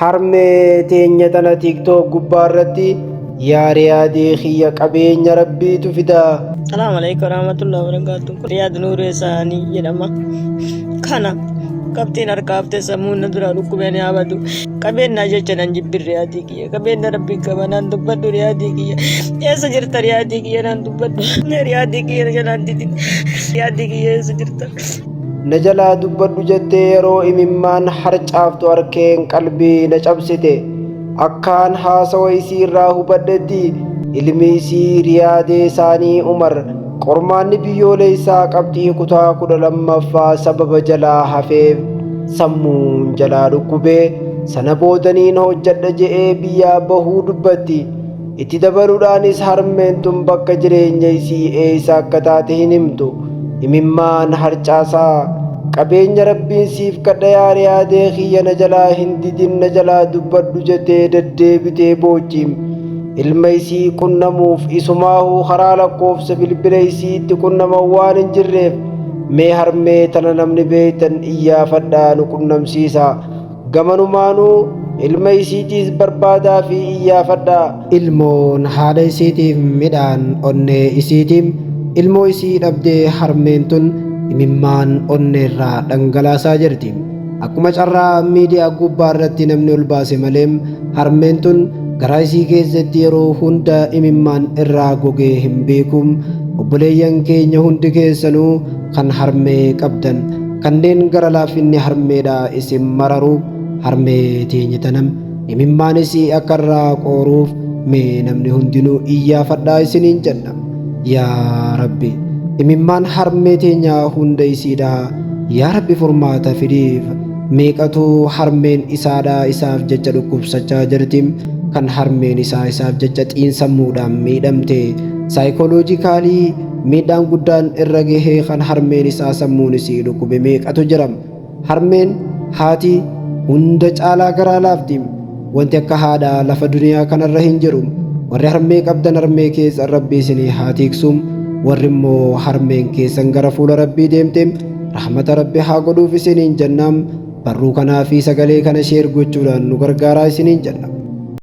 harmee teenya tana tiktok gubbaarratti yaariyaadee xiyya qabeenya rabbiitu fidaa. Assalamu alaikum warahmatullahi wabarakatuh. Riyaad Nuuree isaanii jedhama. Kana qabxiin harkaafte sammuu na dura dhukkubeen yaabatu. Qabeenya jecha nan jibbir riyaadii kiyya. Qabeenya rabbii qaba naan dubbadhu riyaadii kiyya. Eessa jirta riyaadii kiyya naan dubbadhu. Riyaadii kiyya jalaan didi. Riyaadii kiyya eessa jirta? Na jalaa dubbadhu jettee yeroo imimmaan harcaaftu harkeen qalbii na cabsite. Akkaan haasawa isii irraa hubadhetti ilmi isii riyaadee isaanii Umar qormaanni biyyoolessaa qabxii kutaa 12ffaa sababa jalaa hafeef sammuun jalaa dhukkubee sana boodaniin hojjedha je'ee biyyaa bahuu dubbatti. Itti dabaluudhaanis harmeen tun bakka jireenya isii eessa akka taate hin himtu. Imimmaan harcaasaa qabeenya rabbiin siif kadha yaa riyaadee xiyya na jalaa hin didin na jalaa dubbadhu jettee deddeebitee boochiim. Ilma isii qunnamuuf isumaahuu karaa lakkoofsa bilbila isiitti qunnaman waan hin jirreef mee harmee tana namni beektan iyyaafadhaa nu qunnamsiisa. Gamanumaanuu ilma isiitiis barbaadaa fi iyyaafadhaa. Ilmoon haadha isiitiif midhaan onnee isiitiim ilmoo isii dhabdee harmeen tun imimmaan onneerraa dhangalaasaa jirti. Akkuma carraa miidiyaa gubbaa irratti namni ol baase malee harmeen tun garaa isii keessatti yeroo hunda imimmaan irraa gogee hin beekum. Obboleeyyan keenya hundi keessanuu kan harmee qabdan kanneen gara laafinni harmeedha isin mararu harmee teenya tanam imimmaanis akka irraa qooruuf mee namni hundinuu iyyaafadhaa isiniin jenna. Yaa Rabbi imimmaan harmee teenya hunda isiidha. Yaa Rabbi furmaata fidiif. Meeqatu harmeen isaadha isaaf jecha dhukkubsachaa jirti. Kan harmeen isaaf jecha xiinsammuudhaan miidhamte saayikooloojikaalii miidhaan guddaan irra gahee kan harmeen isaa sammuun isii dhukkube meeqatu jira. Harmeen haati hunda caalaa garaa laafti. Wanti akka haadhaa lafa duniyaa kanarra hin jiru. Warri harmee qabdan harmee keessan rabbii isinii haa tiksum. Warri immoo harmeen keessan gara fuula rabbii deemte rahmata rabbi haa godhuuf isiniin jennaan. Barruu kanaa fi sagalee kana sheer gochuudhaan nu gargaaraa isiniin jenna.